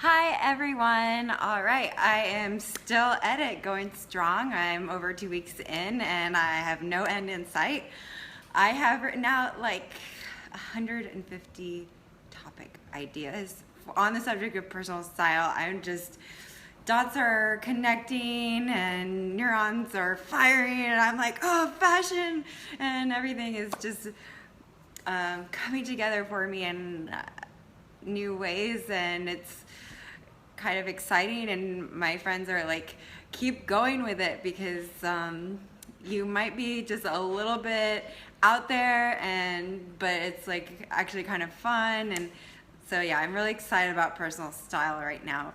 Hi everyone. All right, I am still at it, going strong. I'm over 2 weeks in and I have no end in sight. I have written out like 150 topic ideas on the subject of personal style. Dots are connecting and neurons are firing and I'm like, oh, fashion, and everything is just coming together for me in new ways, and it's kind of exciting, and my friends are like, keep going with it because you might be just a little bit out there, but it's like actually kind of fun. And so yeah, I'm really excited about personal style right now.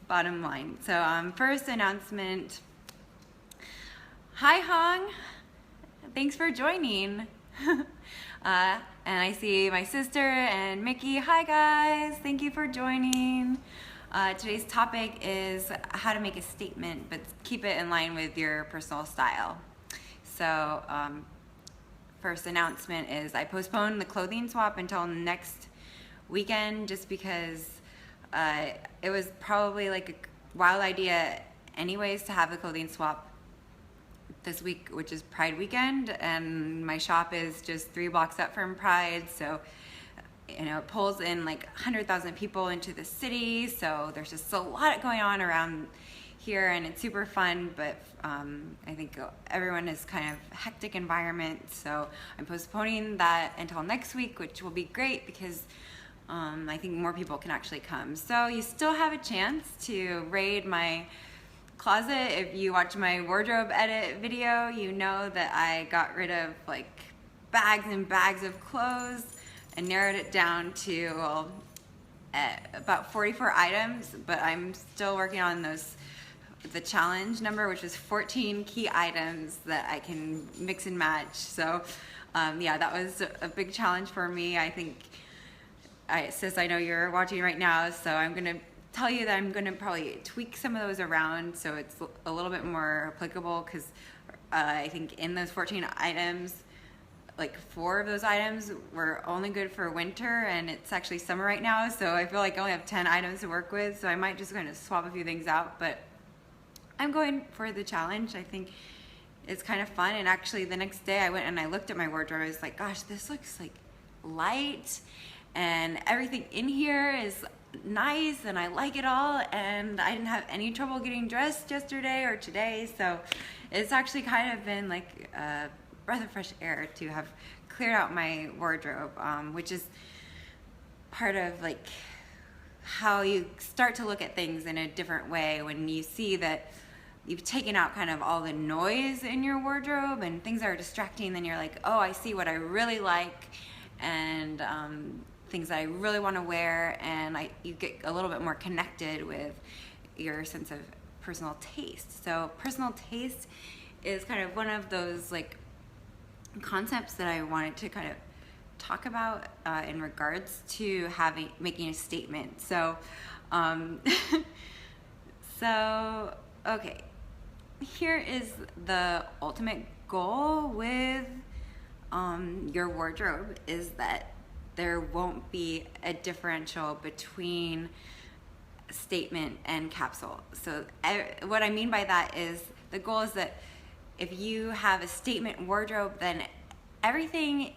Bottom line. So first announcement. Hi Hong, thanks for joining. And I see my sister and Mickey. Hi guys, thank you for joining. Today's topic is how to make a statement, but keep it in line with your personal style. So first announcement is I postponed the clothing swap until next weekend just because it was probably like a wild idea anyways to have the clothing swap this week, which is Pride weekend, and my shop is just 3 blocks up from Pride, so you know, it pulls in like 100,000 people into the city, so there's just a lot going on around here and it's super fun, but I think everyone is kind of hectic environment, so I'm postponing that until next week, which will be great because I think more people can actually come. So you still have a chance to raid my closet. If you watch my wardrobe edit video, you know that I got rid of like bags and bags of clothes and narrowed it down to about 44 items, but I'm still working on the challenge number, which is 14 key items that I can mix and match. So yeah, that was a big challenge for me. I think, sis, I know you're watching right now, so I'm gonna tell you that I'm gonna probably tweak some of those around so it's a little bit more applicable, because I think in those 14 items, like 4 of those items were only good for winter, and it's actually summer right now, so I feel like I only have 10 items to work with, so I might just kind of swap a few things out, but I'm going for the challenge. I think it's kind of fun. And actually the next day I went and I looked at my wardrobe. I was like, gosh, this looks like light and everything in here is nice and I like it all, and I didn't have any trouble getting dressed yesterday or today, so it's actually kind of been like a breath of fresh air to have cleared out my wardrobe, which is part of like how you start to look at things in a different way when you see that you've taken out kind of all the noise in your wardrobe and things that are distracting. Then you're like, oh, I see what I really like and things that I really want to wear, and you get a little bit more connected with your sense of personal taste. So personal taste is kind of one of those like concepts that I wanted to kind of talk about in regards to making a statement. So so okay, here is the ultimate goal with your wardrobe, is that there won't be a differential between statement and capsule. So what I mean by that is the goal is that if you have a statement wardrobe, then everything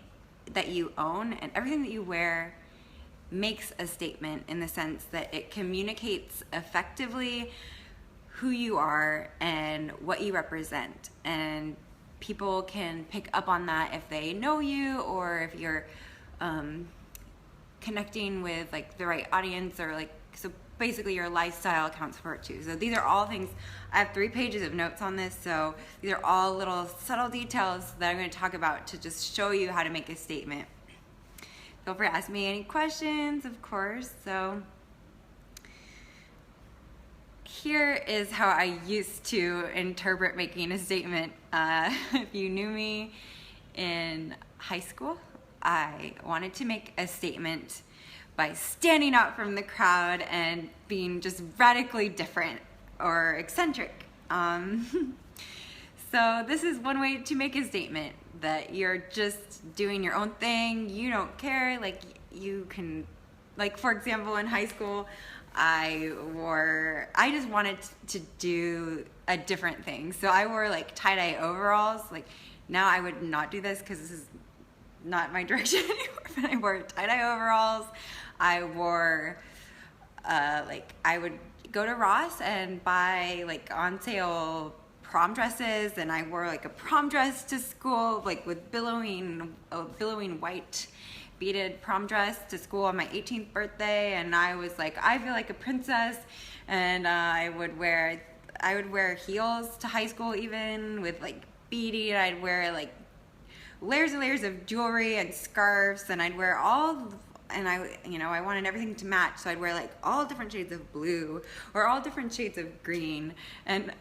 that you own and everything that you wear makes a statement, in the sense that it communicates effectively who you are and what you represent, and people can pick up on that if they know you, or if you're connecting with like the right audience, or like, so basically your lifestyle accounts for it too. So these are all things. I have 3 pages of notes on this, so these are all little subtle details that I'm going to talk about to just show you how to make a statement. Feel free to ask me any questions, of course. So here is how I used to interpret making a statement. If you knew me in high school, I wanted to make a statement by standing out from the crowd and being just radically different or eccentric. So this is one way to make a statement, that you're just doing your own thing, you don't care, like you can like for example, in high school, I just wanted to do a different thing. So I wore like tie-dye overalls. Like now I would not do this because this is not my direction anymore, but I wore tie-dye overalls. I wore, I would go to Ross and buy like on sale prom dresses, and I wore like a prom dress to school, like with billowing white beaded prom dress to school on my 18th birthday, and I was like, I feel like a princess, and I would wear heels to high school even with like beading. I'd wear like layers and layers of jewelry and scarves, and I'd wear I wanted everything to match, so I'd wear like all different shades of blue or all different shades of green, and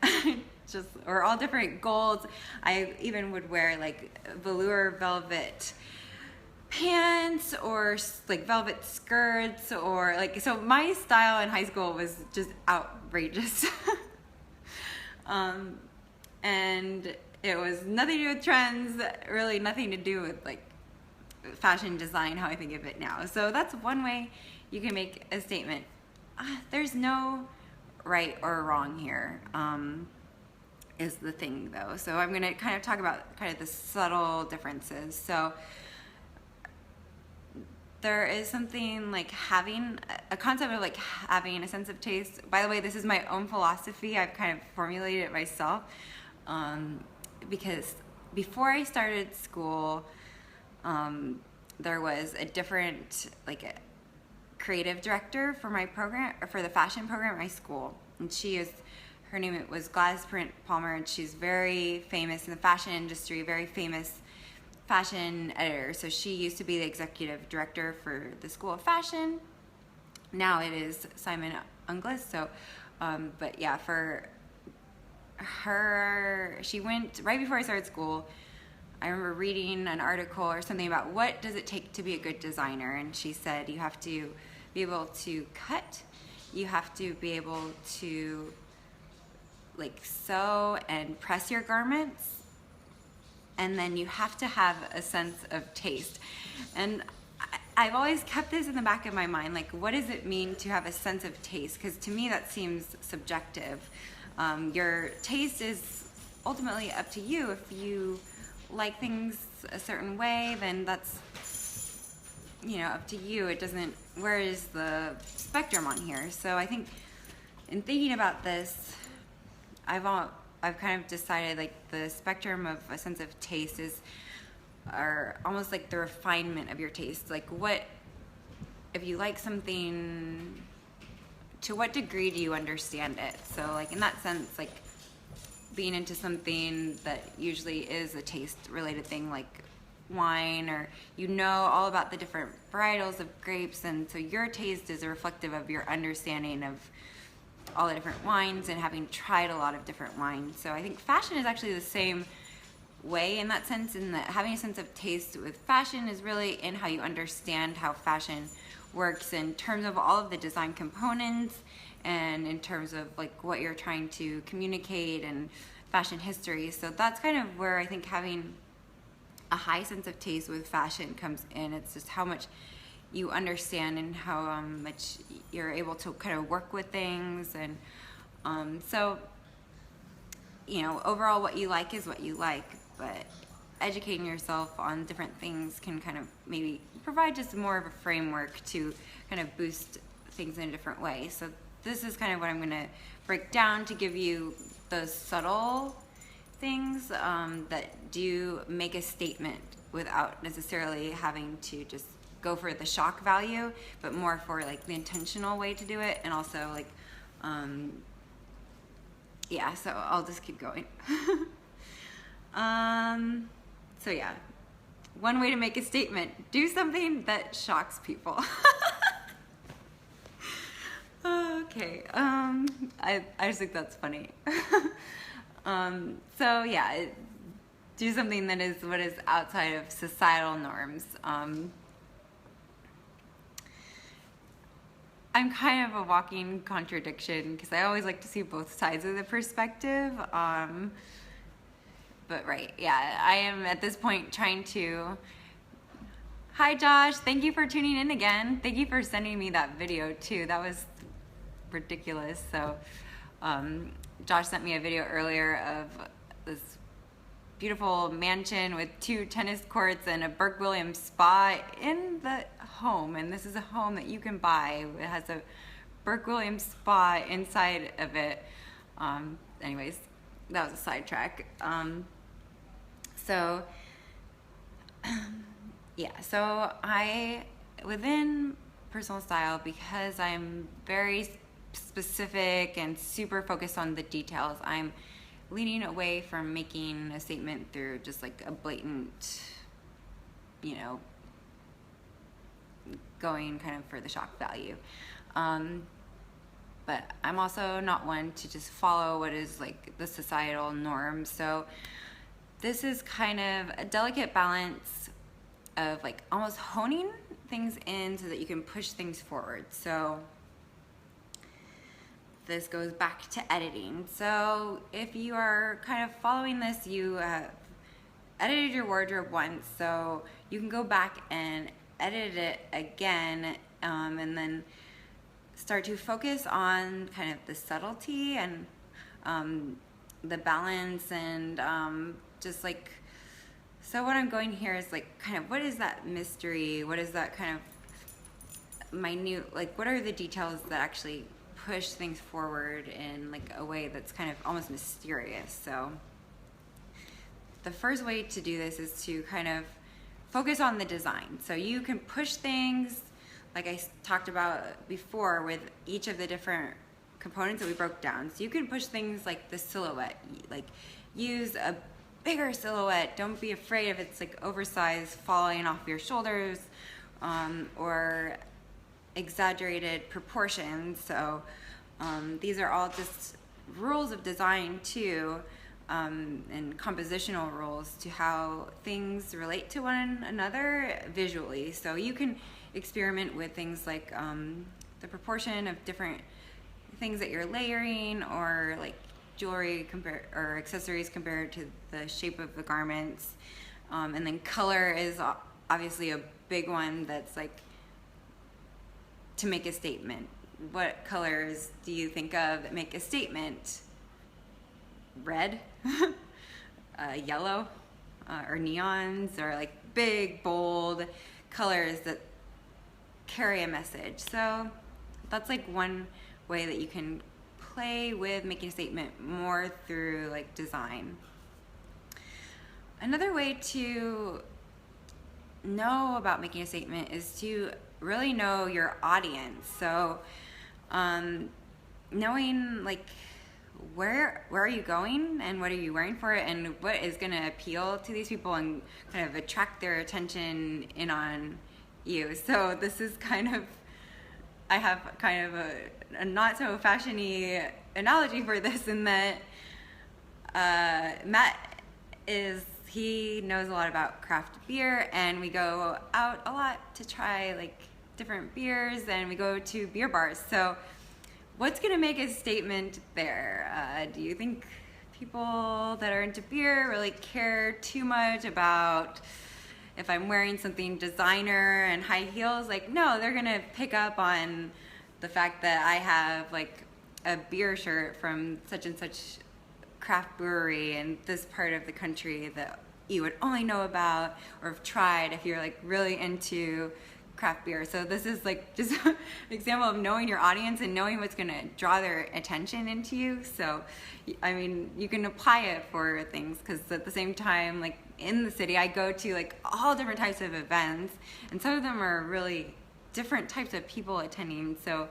or all different golds. I even would wear like velour velvet pants or like velvet skirts, or like, so my style in high school was just outrageous. And it was nothing to do with trends, really nothing to do with like fashion design, how I think of it now. So that's one way you can make a statement. There's no right or wrong here, is the thing though. So I'm gonna kind of talk about kind of the subtle differences. So there is something like having a concept of like having a sense of taste. By the way, this is my own philosophy. I've kind of formulated it myself, because before I started school, there was a different a creative director for my program, or for the fashion program at my school, and her name was Gladys Print Palmer, and she's very famous in the fashion industry, very famous fashion editor. So she used to be the executive director for the School of Fashion. Now it is Simon Unglis. So, but yeah, for her, she went right before I started school. I remember reading an article or something about what does it take to be a good designer, and she said you have to be able to cut, you have to be able to like sew and press your garments, and then you have to have a sense of taste. And I've always kept this in the back of my mind, like, what does it mean to have a sense of taste? Because to me that seems subjective. Your taste is ultimately up to you. If you like things a certain way, then that's up to you. It doesn't, where is the spectrum on here? So I think in thinking about this, I've kind of decided like the spectrum of a sense of taste are almost like the refinement of your taste. Like, what if you like something, to what degree do you understand it? So like in that sense, like being into something that usually is a taste related thing, like wine, or all about the different varietals of grapes, and so your taste is reflective of your understanding of all the different wines and having tried a lot of different wines. So I think fashion is actually the same way in that sense, in that having a sense of taste with fashion is really in how you understand how fashion works in terms of all of the design components, and in terms of like what you're trying to communicate and fashion history. So that's kind of where I think having a high sense of taste with fashion comes in. It's just how much you understand and how much you're able to kind of work with things. And so overall what you like is what you like, but educating yourself on different things can kind of maybe provide just more of a framework to kind of boost things in a different way. So this is kind of what I'm going to break down to give you those subtle things that do make a statement without necessarily having to just go for the shock value, but more for like the intentional way to do it. And also like so I'll just keep going. So yeah, one way to make a statement: do something that shocks people. Okay, I just think that's funny. So yeah, do something that is what is outside of societal norms. I'm kind of a walking contradiction because I always like to see both sides of the perspective. But right, yeah, I am at this point trying to Hi Josh, thank you for tuning in again. Thank you for sending me that video too. That was ridiculous. So Josh sent me a video earlier of this beautiful mansion with 2 tennis courts and a Burke Williams spa in the home. And this is a home that you can buy. It has a Burke Williams spa inside of it. Anyways, that was a sidetrack. Yeah, so within personal style, because I'm very specific and super focused on the details, I'm leaning away from making a statement through just like a blatant, going kind of for the shock value. But I'm also not one to just follow what is like the societal norm. So this is kind of a delicate balance of like almost honing things in so that you can push things forward. So this goes back to editing. So if you are kind of following this, you have edited your wardrobe once, so you can go back and edit it again, and then start to focus on kind of the subtlety and the balance and just like, so what I'm going here is like kind of what is that mystery, what is that kind of minute, like what are the details that actually push things forward in like a way that's kind of almost mysterious. So the first way to do this is to kind of focus on the design. So you can push things like I talked about before with each of the different components that we broke down. So you can push things like the silhouette, like use a bigger silhouette. Don't be afraid if it's like oversized, falling off your shoulders, or exaggerated proportions. So these are all just rules of design too, and compositional rules to how things relate to one another visually. So you can experiment with things like the proportion of different things that you're layering, or like jewelry or accessories compared to the shape of the garments. And then color is obviously a big one that's like to make a statement. What colors do you think of that make a statement? Red, yellow, or neons, or like big, bold colors that carry a message. So that's like one way that you can play with making a statement more through like design. Another way to know about making a statement is to really know your audience. So knowing like where are you going and what are you wearing for it, and what is going to appeal to these people and kind of attract their attention in on you. So this is kind of, I have kind of a not so fashion-y analogy for this, in that Matt he knows a lot about craft beer, and we go out a lot to try like different beers, and we go to beer bars. So what's gonna make a statement there? Do you think people that are into beer really care too much about if I'm wearing something designer and high heels? Like, no, they're gonna pick up on the fact that I have like a beer shirt from such and such craft brewery in this part of the country that you would only know about or have tried if you're like really into craft beer. So this is like just an example of knowing your audience and knowing what's going to draw their attention into you. So I mean, you can apply it for things, because at the same time, like in the city, I go to like all different types of events, and some of them are really different types of people attending. So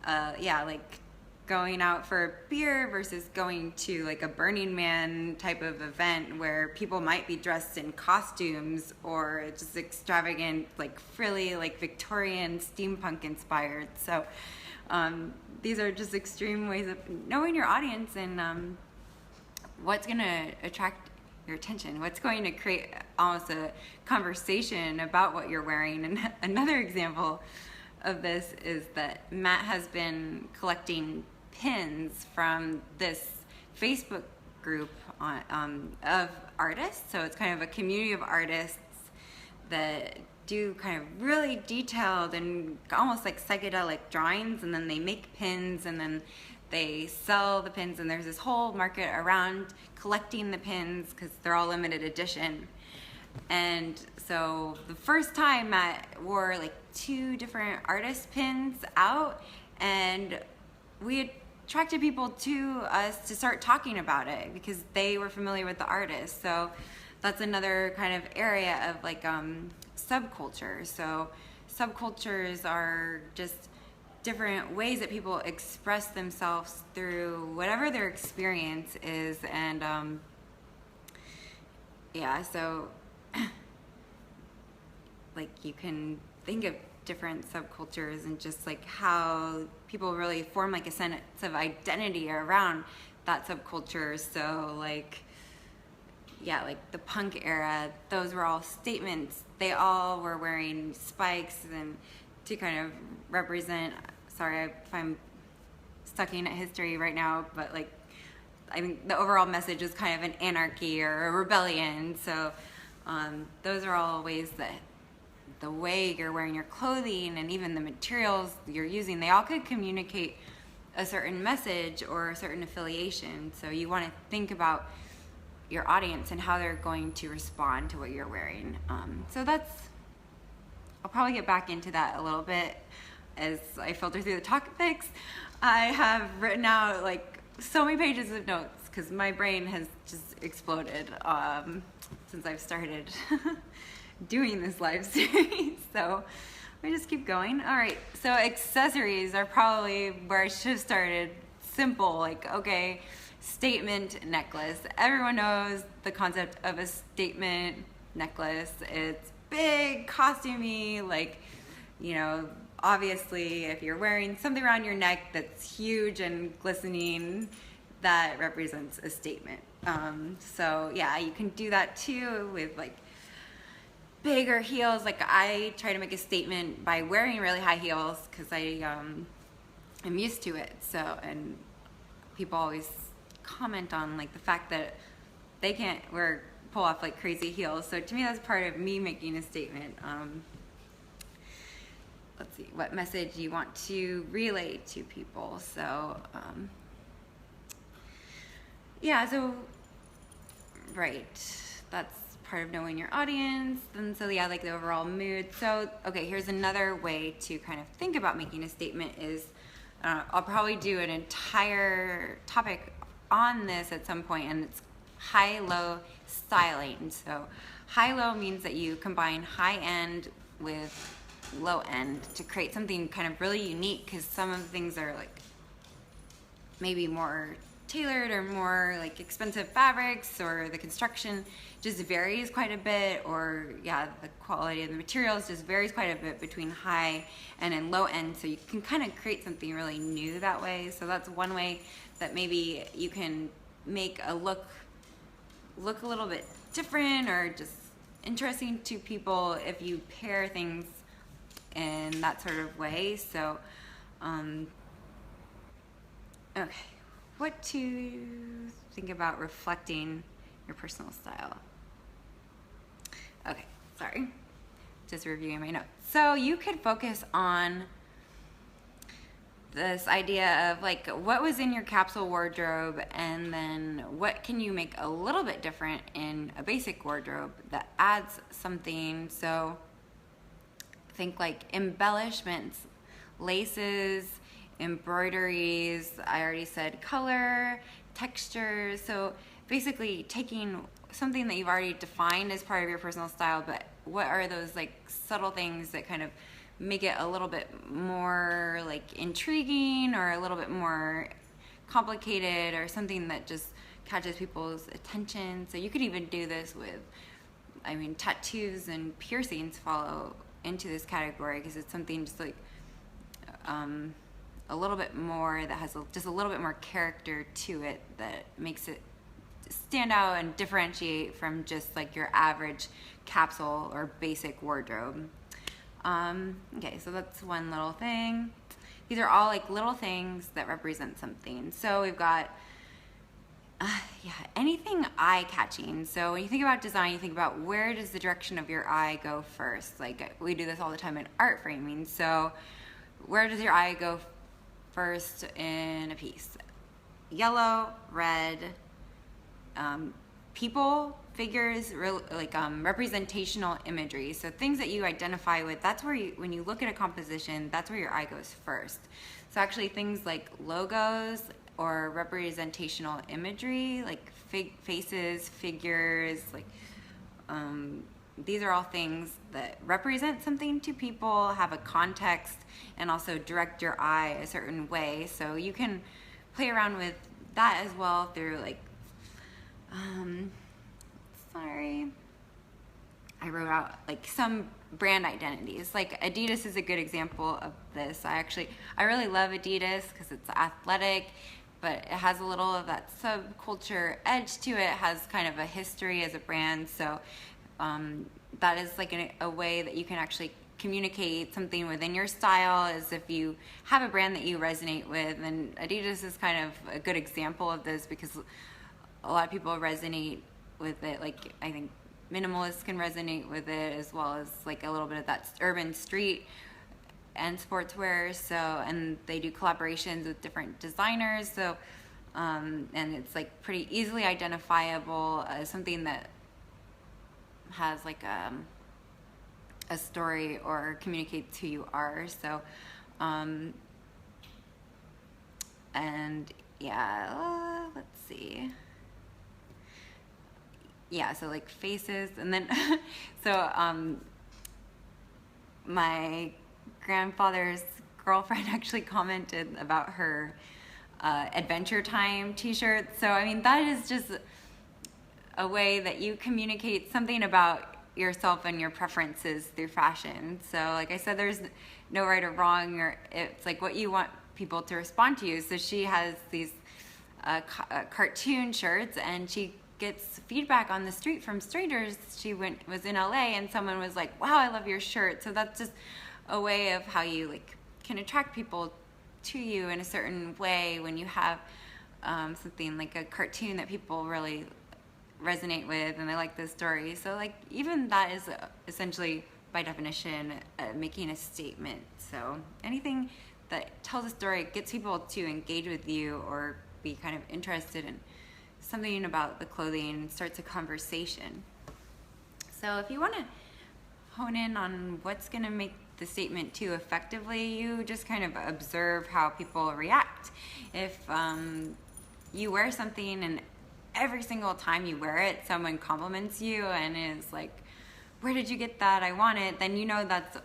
yeah, like going out for beer versus going to like a Burning Man type of event where people might be dressed in costumes or just extravagant, like frilly, like Victorian steampunk inspired. So these are just extreme ways of knowing your audience and what's going to attract your attention, what's going to create almost a conversation about what you're wearing. And another example of this is that Matt has been collecting pins from this Facebook group of artists. So it's kind of a community of artists that do kind of really detailed and almost like psychedelic drawings, and then they make pins, and then they sell the pins, and there's this whole market around collecting the pins because they're all limited edition. And so the first time I wore like 2 different artist pins out, and we attracted people to us to start talking about it because they were familiar with the artist. So that's another kind of area of like subculture. So subcultures are just different ways that people express themselves through whatever their experience is. And yeah, so like you can think of different subcultures and just like how people really form like a sense of identity around that subculture. So like, yeah, like the punk era, those were all statements. They all were wearing spikes and to kind of represent, sorry if I'm sucking at history right now, but like I think the overall message is kind of an anarchy or a rebellion. So those are all ways that the way you're wearing your clothing and even the materials you're using, they all could communicate a certain message or a certain affiliation. So you want to think about your audience and how they're going to respond to what you're wearing. So that's, I'll probably get back into that a little bit as I filter through the topics. I have written out like so many pages of notes because my brain has just exploded since I've started doing this live series. So we just keep going. All right, so accessories are probably where I should have started. Simple, like, okay, statement necklace. Everyone knows the concept of a statement necklace. It's big, costumey, like, you know, obviously if you're wearing something around your neck that's huge and glistening, that represents a statement. So yeah, you can do that too with like bigger heels. Like I try to make a statement by wearing really high heels because I am used to it. So, and people always comment on like the fact that they can't pull off like crazy heels. So to me, that's part of me making a statement. Let's see, what message you want to relay to people. So yeah, so right, that's part of knowing your audience. And so yeah, like the overall mood. So okay, here's another way to kind of think about making a statement is I'll probably do an entire topic on this at some point, and it's high-low styling. So high-low means that you combine high-end with low-end to create something kind of really unique, because some of the things are like maybe more tailored or more like expensive fabrics, or the construction just varies quite a bit, or yeah, the quality of the materials just varies quite a bit between high and in low end. So you can kind of create something really new that way. So that's one way that maybe you can make a look a little bit different or just interesting to people if you pair things in that sort of way. So okay, what to think about reflecting your personal style. Okay, sorry, just reviewing my notes. So you could focus on this idea of like what was in your capsule wardrobe, and then what can you make a little bit different in a basic wardrobe that adds something. So think like embellishments, laces, embroideries, I already said color, textures. So basically taking something that you've already defined as part of your personal style, but what are those like subtle things that kind of make it a little bit more like intriguing or a little bit more complicated, or something that just catches people's attention. So you could even do this with, I mean, tattoos and piercings follow into this category, because it's something just like a little bit more that has just a little bit more character to it that makes it stand out and differentiate from just like your average capsule or basic wardrobe. Okay, so that's one little thing. These are all like little things that represent something. So we've got Yeah, anything eye-catching. So when you think about design, you think about where does the direction of your eye go first? Like we do this all the time in art framing. So where does your eye go first in a piece? Yellow, red, people, figures, representational imagery. So things that you identify with, that's where you, when you look at a composition, that's where your eye goes first. So actually things like logos or representational imagery, like faces, figures, like these are all things that represent something to people, have a context, and also direct your eye a certain way. So you can play around with that as well through like, sorry, I wrote out like some brand identities. Like Adidas is a good example of this. I really love Adidas because it's athletic, but it has a little of that subculture edge to it. It has kind of a history as a brand. So that is like a way that you can actually communicate something within your style, is if you have a brand that you resonate with. And Adidas is kind of a good example of this because a lot of people resonate with it. Like I think minimalists can resonate with it, as well as like a little bit of that urban street and sportswear. So, and they do collaborations with different designers. So, and it's like pretty easily identifiable as something that has like a story or communicates who you are. So, and yeah, let's see. Yeah, so like faces, and then so my grandfather's girlfriend actually commented about her Adventure Time t-shirt. So I mean, that is just a way that you communicate something about yourself and your preferences through fashion. So like I said, there's no right or wrong, or it's like what you want people to respond to you. So she has these cartoon shirts, and she gets feedback on the street from strangers. She was in LA, and someone was like, wow, I love your shirt. So that's just a way of how you like can attract people to you in a certain way when you have something like a cartoon that people really resonate with and they like the story. So like even that is essentially by definition making a statement. So anything that tells a story, gets people to engage with you or be kind of interested in something about the clothing, starts a conversation. So if you want to hone in on what's going to make the statement too effectively, you just kind of observe how people react. If you wear something and every single time you wear it, someone compliments you and is like, where did you get that? I want it. Then you know that's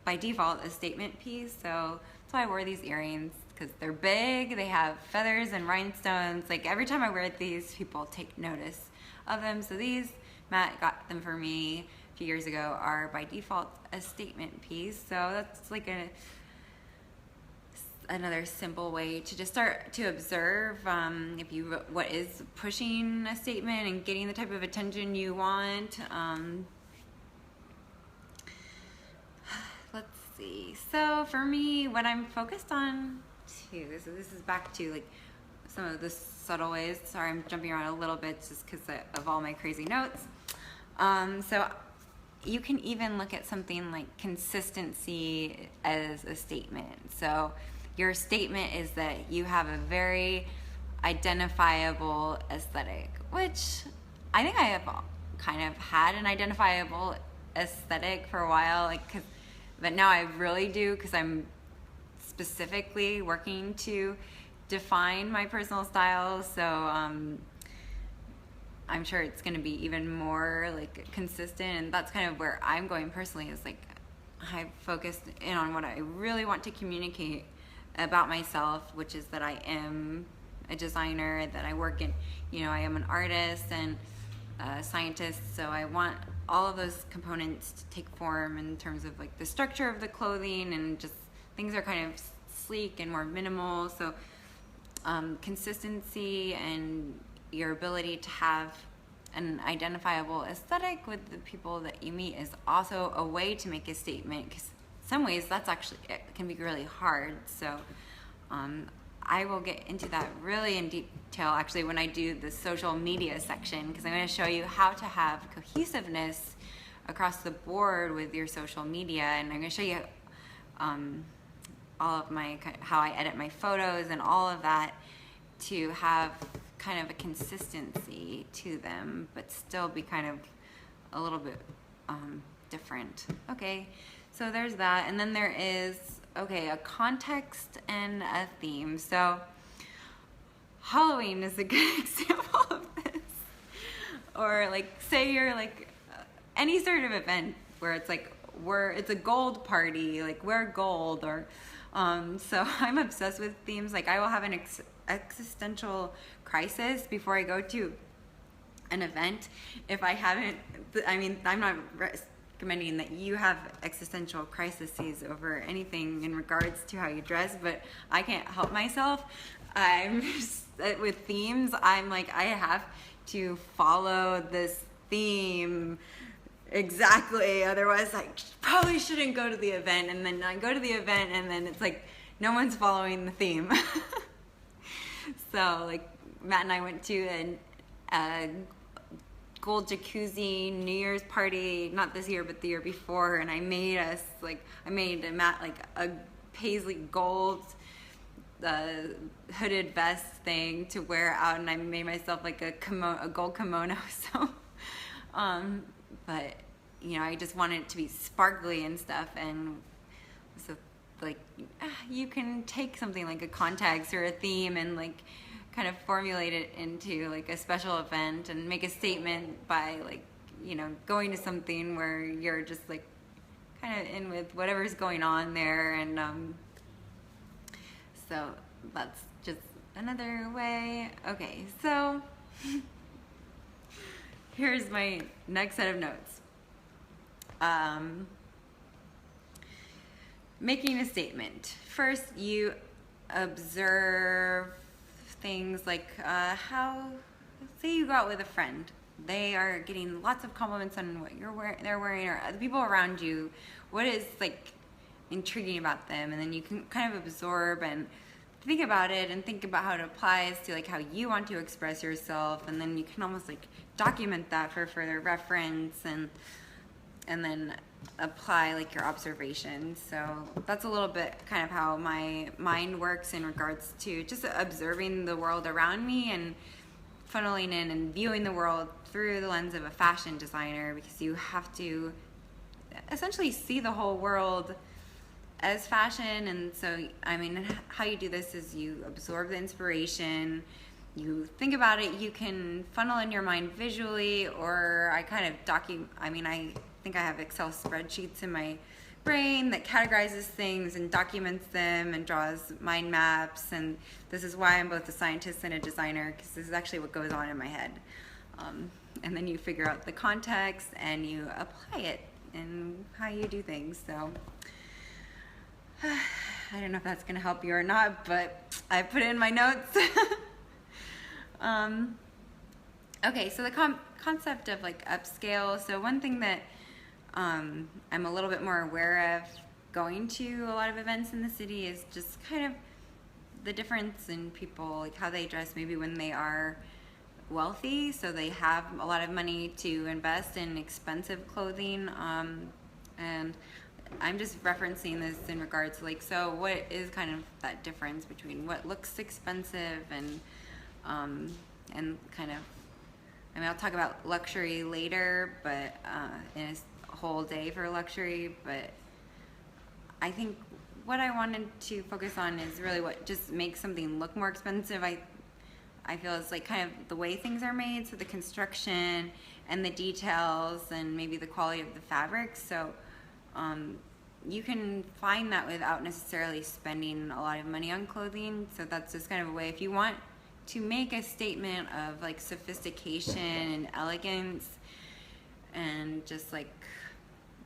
by default a statement piece. So that's why I wore these earrings, because they're big, they have feathers and rhinestones. Like every time I wear these, people take notice of them. So these, Matt got them for me a few years ago, are by default a statement piece. So that's like another simple way to just start to observe what is pushing a statement and getting the type of attention you want. Let's see. So for me, what I'm focused on too, so this is back to like some of the subtle ways. Sorry, I'm jumping around a little bit just because of all my crazy notes. So you can even look at something like consistency as a statement. So your statement is that you have a very identifiable aesthetic, which I think I have kind of had an identifiable aesthetic for a while, but now I really do, because I'm specifically working to define my personal style. So I'm sure it's going to be even more like consistent, and that's kind of where I'm going personally, is like I've focused in on what I really want to communicate about myself, which is that I am a designer, that I work in, I am an artist and a scientist. So I want all of those components to take form in terms of like the structure of the clothing, and just things are kind of sleek and more minimal. So consistency and your ability to have an identifiable aesthetic with the people that you meet is also a way to make a statement, because some ways that's actually, it can be really hard. So I will get into that really in detail actually when I do the social media section, because I'm going to show you how to have cohesiveness across the board with your social media, and I'm going to show you all of my, how I edit my photos and all of that to have kind of a consistency to them, but still be kind of a little bit different. Okay, so there's that, and then there is, okay, a context and a theme. So Halloween is a good example of this. Or like, say you're like any sort of event where it's like, it's a gold party, like wear gold, or so I'm obsessed with themes. Like I will have an existential crisis before I go to an event if I haven't, I mean, I'm not recommending that you have existential crises over anything in regards to how you dress, but I can't help myself. I'm just, with themes, I'm like, I have to follow this theme exactly, otherwise I probably shouldn't go to the event, and then I go to the event and then it's like no one's following the theme. So like Matt and I went to a gold jacuzzi New Year's party, not this year but the year before, and I made Matt like a paisley gold hooded vest thing to wear out, and I made myself like a gold kimono. So but you know, I just wanted it to be sparkly and stuff, and so like you can take something like a context or a theme and like kind of formulate it into like a special event and make a statement by like, you know, going to something where you're just like kind of in with whatever's going on there, and so that's just another way. Okay, so here's my next set of notes. Making a statement. First, you observe things like say you go out with a friend. They are getting lots of compliments on what they're wearing, or the people around you. What is like intriguing about them, and then you can kind of absorb and think about it and think about how it applies to like how you want to express yourself, and then you can almost like document that for further reference, and then apply like your observations. So that's a little bit kind of how my mind works in regards to just observing the world around me and funneling in and viewing the world through the lens of a fashion designer, because you have to essentially see the whole world as fashion. And so, I mean, how you do this is you absorb the inspiration, you think about it, you can funnel in your mind visually, or I kind of I think I have Excel spreadsheets in my brain that categorizes things and documents them and draws mind maps, and this is why I'm both a scientist and a designer, because this is actually what goes on in my head. And then you figure out the context and you apply it in how you do things. So I don't know if that's going to help you or not, but I put it in my notes. Okay, so the concept of like upscale. So one thing that I'm a little bit more aware of going to a lot of events in the city is just kind of the difference in people, like how they dress maybe when they are wealthy, so they have a lot of money to invest in expensive clothing, and I'm just referencing this in regards to like, so what is kind of that difference between what looks expensive and kind of, I mean, I'll talk about luxury later, but in a whole day for luxury, but I think what I wanted to focus on is really what just makes something look more expensive. I feel it's like kind of the way things are made, so the construction and the details and maybe the quality of the fabric. So you can find that without necessarily spending a lot of money on clothing. So that's just kind of a way, if you want to make a statement of like sophistication and elegance and just like,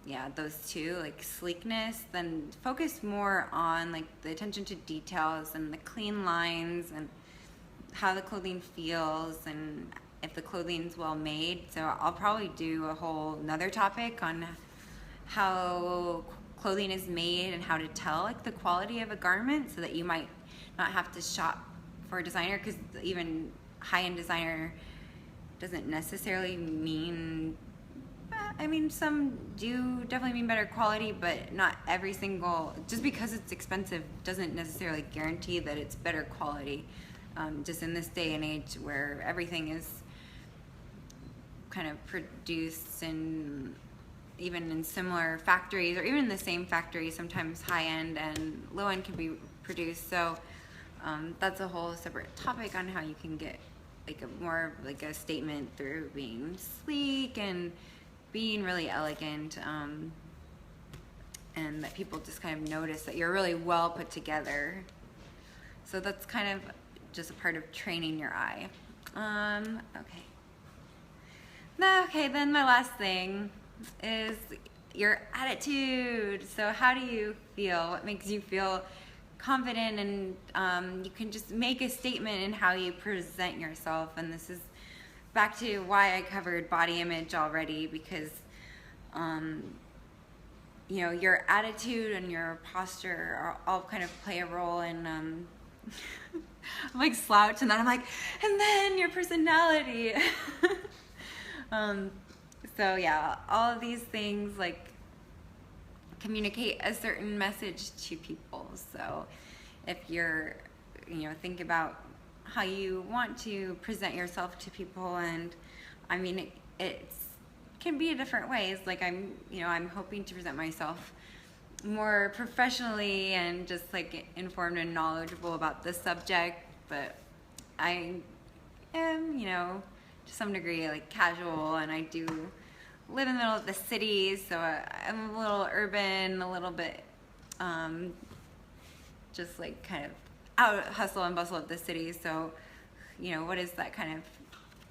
yeah, those two, like sleekness, then focus more on like the attention to details and the clean lines and how the clothing feels and if the clothing's well made. So I'll probably do a whole another topic on how clothing is made and how to tell like the quality of a garment, so that you might not have to shop for a designer, because even high-end designer doesn't necessarily mean, I mean, some do definitely mean better quality, but not every single, just because it's expensive doesn't necessarily guarantee that it's better quality. Just in this day and age where everything is kind of produced in, even in similar factories, or even in the same factory, sometimes high-end and low-end can be produced. So that's a whole separate topic on how you can get like a more like a statement through being sleek and being really elegant, and that people just kind of notice that you're really well put together. So that's kind of just a part of training your eye. Okay, then my last thing is your attitude. So how do you feel? What makes you feel confident? And you can just make a statement in how you present yourself. And this is back to why I covered body image already, because you know, your attitude and your posture are all kind of play a role in I'm like slouch, and then I'm like, and then your personality. So yeah, all of these things like communicate a certain message to people. So if you're, you know, think about how you want to present yourself to people, and I mean, it can be in different ways. Like I'm hoping to present myself more professionally and just like informed and knowledgeable about the subject, but I am, you know, to some degree like casual, and I do live in the middle of the city, so I'm a little urban, a little bit just like kind of out hustle and bustle of the city. So, you know, what is that kind of,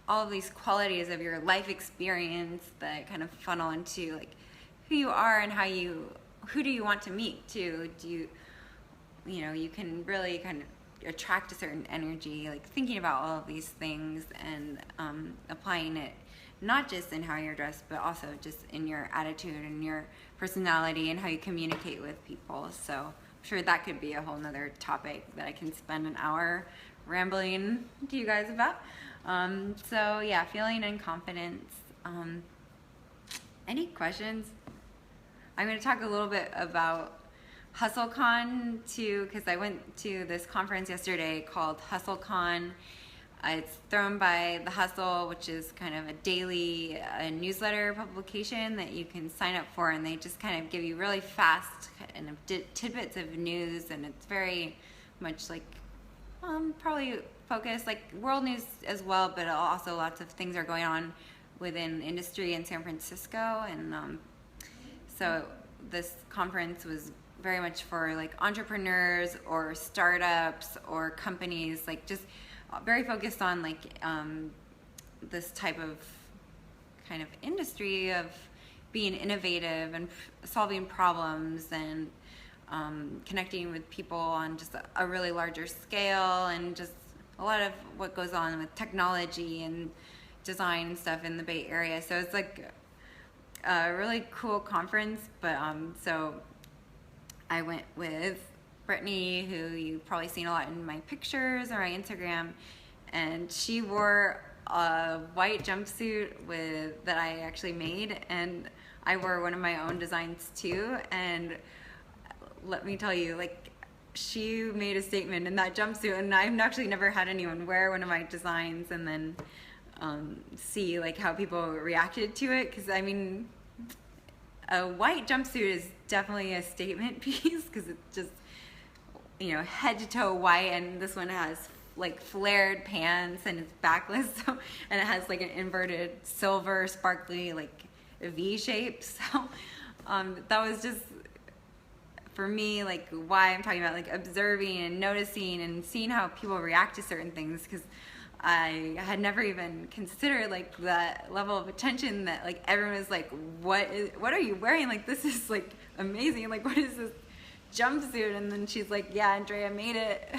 all of these qualities of your life experience that kind of funnel into like who you are and who do you want to meet too? You know, you can really kind of attract a certain energy, like thinking about all of these things and applying it not just in how you're dressed, but also just in your attitude and your personality and how you communicate with people. So I'm sure that could be a whole nother topic that I can spend an hour rambling to you guys about. So yeah, feeling and confidence. Any questions? I'm going to talk a little bit about HustleCon too, because I went to this conference yesterday called HustleCon. It's thrown by The Hustle, which is kind of a daily newsletter publication that you can sign up for, and they just kind of give you really fast kind of tidbits of news, and it's very much like probably focused like world news as well, but also lots of things are going on within industry in San Francisco. And so this conference was very much for like entrepreneurs or startups or companies, like just very focused on like this type of kind of industry of being innovative and solving problems and connecting with people on just a really larger scale, and just a lot of what goes on with technology and design and stuff in the Bay Area. So it's like a really cool conference. But so I went with Brittany, who you've probably seen a lot in my pictures or my Instagram, and she wore a white jumpsuit that I actually made, and I wore one of my own designs too. And let me tell you, like, she made a statement in that jumpsuit, and I've actually never had anyone wear one of my designs and then see like how people reacted to it, because I mean, a white jumpsuit is definitely a statement piece, because it's just, you know, head to toe white, and this one has like flared pants and it's backless, so, and it has like an inverted silver sparkly like V shape. So that was just, for me, like why I'm talking about like observing and noticing and seeing how people react to certain things, because I had never even considered like that level of attention that like everyone was like, what are you wearing? Like, this is like amazing. Like, what is this jumpsuit? And then she's like, yeah, Andrea made it.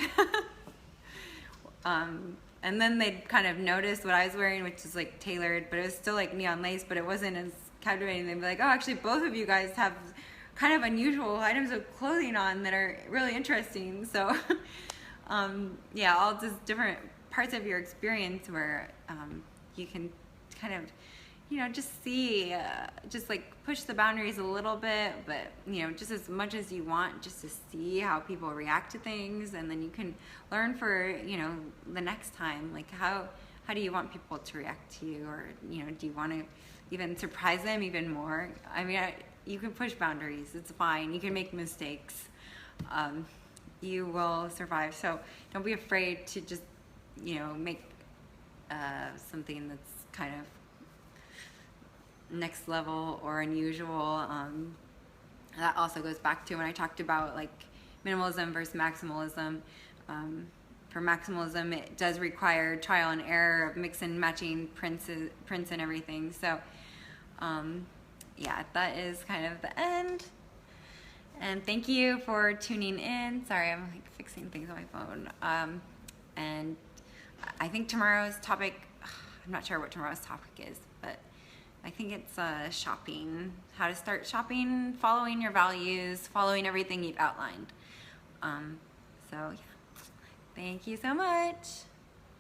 And then they'd kind of notice what I was wearing, which is like tailored, but it was still like neon lace, but it wasn't as captivating. They'd be like, oh, actually both of you guys have kind of unusual items of clothing on that are really interesting. So Yeah, all just different parts of your experience where you can kind of, just see, just like push the boundaries a little bit, but just as much as you want, just to see how people react to things, and then you can learn for the next time, like how do you want people to react to you, or do you want to even surprise them even more? I mean, you can push boundaries. It's fine. You can make mistakes. You will survive. So don't be afraid to just make something that's kind of next level or unusual. That also goes back to when I talked about like minimalism versus maximalism. For maximalism, it does require trial and error of mix and matching prints and everything. So yeah, that is kind of the end. And thank you for tuning in. Sorry, I'm like fixing things on my phone. And I think tomorrow's topic, I'm not sure what tomorrow's topic is, but I think it's shopping, how to start shopping, following your values, following everything you've outlined. So yeah, thank you so much.